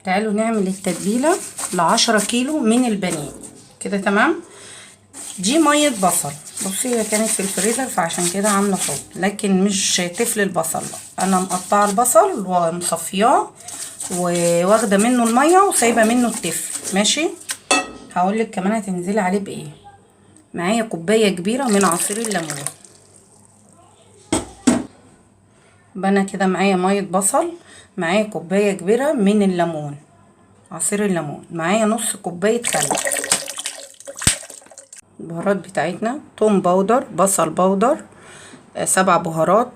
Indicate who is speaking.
Speaker 1: تعالوا نعمل التتبيله ل10 كيلو من البانيه كده. تمام. دي ميه بصل. بصي هي كانت في الفريزر فعشان كده عامله صوت، لكن مش تفل البصل. انا مقطعه البصل ومصفياه وواخده منه الميه وسايبه منه التفل. ماشي. هقولك كمان هتنزلي عليه بايه. معايا كوبايه كبيره من عصير الليمون. انا كده معايا ميه بصل، معايا كوبايه كبيره من الليمون، عصير الليمون، معايا نص كوبايه خل. البهارات بتاعتنا: توم باودر، بصل باودر، 7 بهارات،